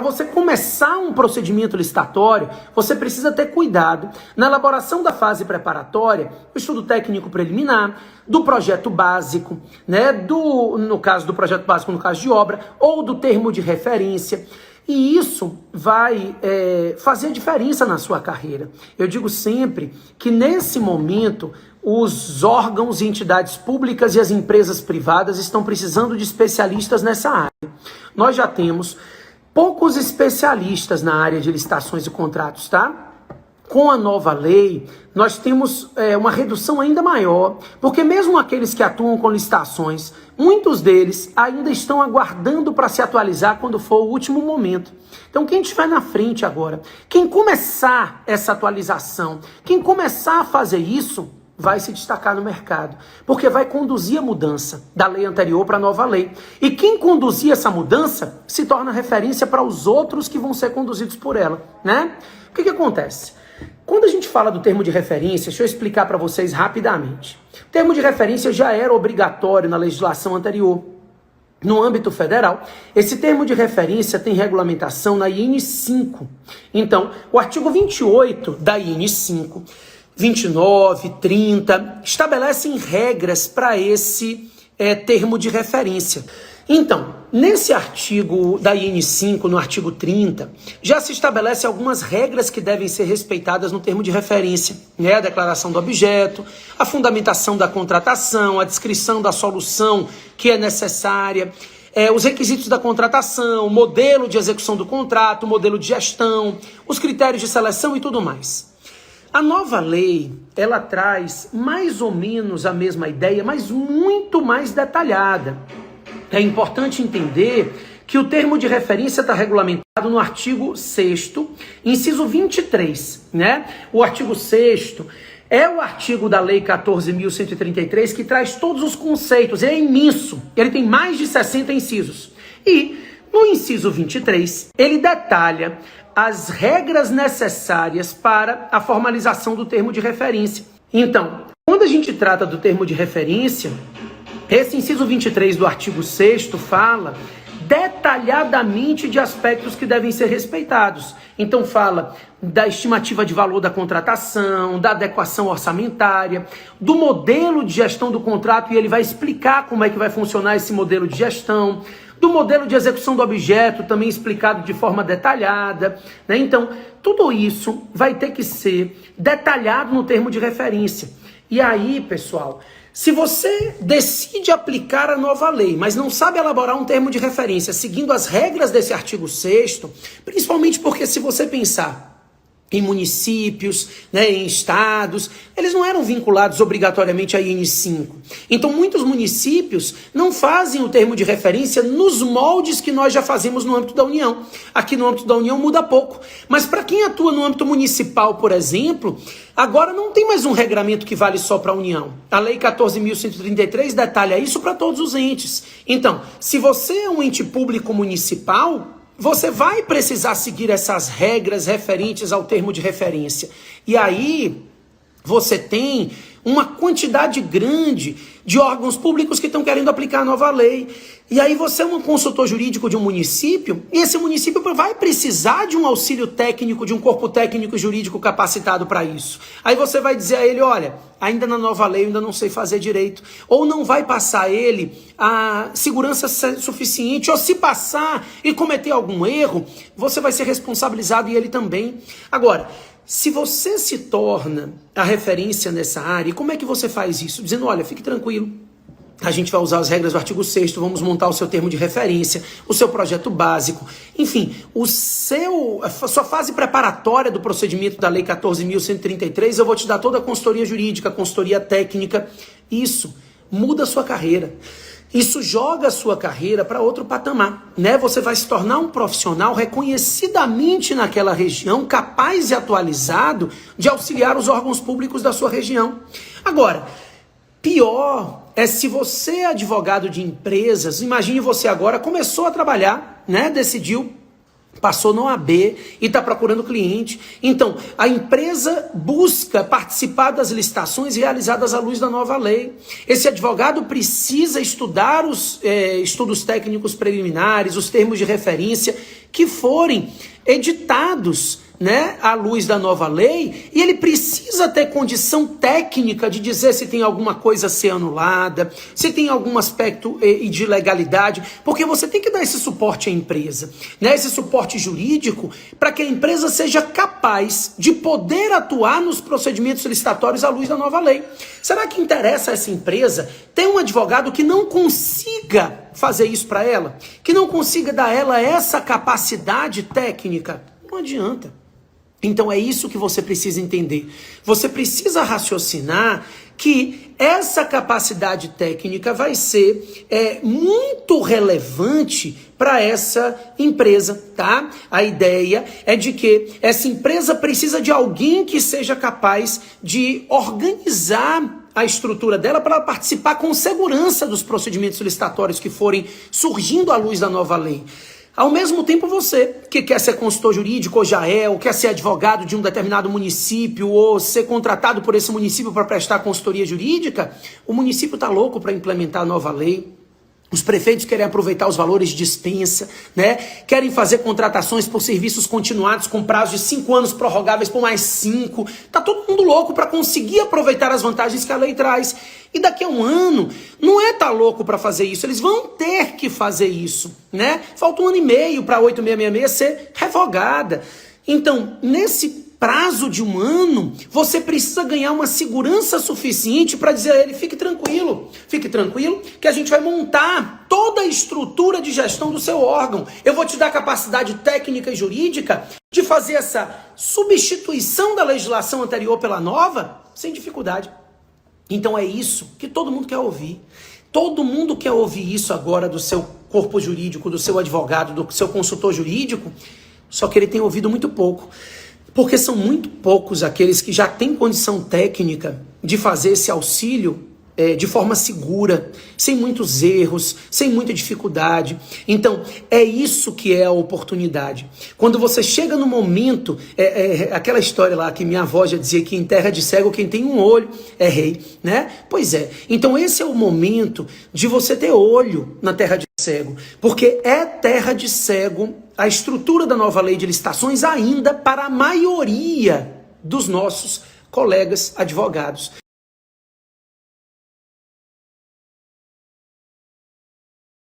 você começar um procedimento licitatório, você precisa ter cuidado na elaboração da fase preparatória, o estudo técnico preliminar, do projeto básico, né, no caso do projeto básico, no caso de obra, ou do termo de referência. E isso vai fazer diferença na sua carreira. Eu digo sempre que nesse momento os órgãos e entidades públicas e as empresas privadas estão precisando de especialistas nessa área. Nós já temos poucos especialistas na área de licitações e contratos, tá? Com a nova lei, nós temos uma redução ainda maior, porque mesmo aqueles que atuam com licitações, muitos deles ainda estão aguardando para se atualizar quando for o último momento. Então quem estiver na frente agora, quem começar essa atualização, quem começar a fazer isso, vai se destacar no mercado, porque vai conduzir a mudança da lei anterior para a nova lei. E quem conduzir essa mudança se torna referência para os outros que vão ser conduzidos por ela, né? O que acontece? Quando a gente fala do termo de referência, deixa eu explicar para vocês rapidamente. O termo de referência já era obrigatório na legislação anterior. No âmbito federal, esse termo de referência tem regulamentação na IN 5. Então, o artigo 28 da IN 5, 29, 30, estabelecem regras para esse termo de referência. Então, nesse artigo da IN 5, no artigo 30, já se estabelece algumas regras que devem ser respeitadas no termo de referência, né? A declaração do objeto, a fundamentação da contratação, a descrição da solução que é necessária, os requisitos da contratação, o modelo de execução do contrato, o modelo de gestão, os critérios de seleção e tudo mais. A nova lei, ela traz mais ou menos a mesma ideia, mas muito mais detalhada. É importante entender que o termo de referência está regulamentado no artigo 6º, inciso 23, né? O artigo 6º é o artigo da Lei 14.133 que traz todos os conceitos, ele é imenso, ele tem mais de 60 incisos. E no inciso 23, ele detalha as regras necessárias para a formalização do termo de referência. Então, quando a gente trata do termo de referência, esse inciso 23 do artigo 6º fala detalhadamente de aspectos que devem ser respeitados. Então fala da estimativa de valor da contratação, da adequação orçamentária, do modelo de gestão do contrato, e ele vai explicar como é que vai funcionar esse modelo de gestão, do modelo de execução do objeto, também explicado de forma detalhada, né? Então, tudo isso vai ter que ser detalhado no termo de referência. E aí, pessoal, se você decide aplicar a nova lei, mas não sabe elaborar um termo de referência seguindo as regras desse artigo 6º, principalmente porque se você pensar em municípios, né, em estados, eles não eram vinculados obrigatoriamente à IN 5. Então muitos municípios não fazem o termo de referência nos moldes que nós já fazemos no âmbito da União. Aqui no âmbito da União muda pouco. Mas para quem atua no âmbito municipal, por exemplo, agora não tem mais um regramento que vale só para a União. A Lei 14.133 detalha isso para todos os entes. Então, se você é um ente público municipal, você vai precisar seguir essas regras referentes ao termo de referência. E aí, você tem uma quantidade grande de órgãos públicos que estão querendo aplicar a nova lei. E aí você é um consultor jurídico de um município, e esse município vai precisar de um auxílio técnico, de um corpo técnico e jurídico capacitado para isso. Aí você vai dizer a ele, olha, ainda na nova lei eu ainda não sei fazer direito. Ou não vai passar ele a segurança suficiente, ou se passar e cometer algum erro, você vai ser responsabilizado e ele também. Agora, se você se torna a referência nessa área, e como é que você faz isso? Dizendo, olha, fique tranquilo, a gente vai usar as regras do artigo 6º, vamos montar o seu termo de referência, o seu projeto básico, enfim, a sua fase preparatória do procedimento da Lei 14.133, eu vou te dar toda a consultoria jurídica, a consultoria técnica. Isso muda a sua carreira. Isso joga a sua carreira para outro patamar, né? Você vai se tornar um profissional reconhecidamente naquela região, capaz e atualizado de auxiliar os órgãos públicos da sua região. Agora, pior é se você é advogado de empresas, imagine você agora começou a trabalhar, né? Decidiu, passou no AB e está procurando cliente. Então, a empresa busca participar das licitações realizadas à luz da nova lei. Esse advogado precisa estudar os estudos técnicos preliminares, os termos de referência, que forem editados, né, à luz da nova lei, e ele precisa ter condição técnica de dizer se tem alguma coisa a ser anulada, se tem algum aspecto de legalidade, porque você tem que dar esse suporte à empresa, né, esse suporte jurídico, para que a empresa seja capaz de poder atuar nos procedimentos licitatórios à luz da nova lei. Será que interessa a essa empresa ter um advogado que não consiga fazer isso para ela? Que não consiga dar a ela essa capacidade técnica? Não adianta. Então é isso que você precisa entender. Você precisa raciocinar que essa capacidade técnica vai ser muito relevante para essa empresa, tá? A ideia é de que essa empresa precisa de alguém que seja capaz de organizar a estrutura dela para participar com segurança dos procedimentos licitatórios que forem surgindo à luz da nova lei. Ao mesmo tempo, você que quer ser consultor jurídico, ou já é, ou quer ser advogado de um determinado município, ou ser contratado por esse município para prestar consultoria jurídica, o município está louco para implementar a nova lei. Os prefeitos querem aproveitar os valores de dispensa, né? Querem fazer contratações por serviços continuados com prazo de 5 anos prorrogáveis por mais 5. Tá todo mundo louco para conseguir aproveitar as vantagens que a lei traz. E daqui a um ano, não é tá louco para fazer isso, eles vão ter que fazer isso, né? Falta 1 ano e meio para a 8666 ser revogada. Então, nesse prazo de 1 ano, você precisa ganhar uma segurança suficiente para dizer a ele, fique tranquilo que a gente vai montar toda a estrutura de gestão do seu órgão. Eu vou te dar capacidade técnica e jurídica de fazer essa substituição da legislação anterior pela nova, sem dificuldade. Então é isso que todo mundo quer ouvir. Todo mundo quer ouvir isso agora do seu corpo jurídico, do seu advogado, do seu consultor jurídico, só que ele tem ouvido muito pouco. Porque são muito poucos aqueles que já têm condição técnica de fazer esse auxílio de forma segura, sem muitos erros, sem muita dificuldade. Então, é isso que é a oportunidade. Quando você chega no momento, aquela história lá que minha avó já dizia que em terra de cego quem tem um olho é rei, né? Pois é. Então esse é o momento de você ter olho na terra de cego, porque é terra de cego a estrutura da nova lei de licitações ainda para a maioria dos nossos colegas advogados.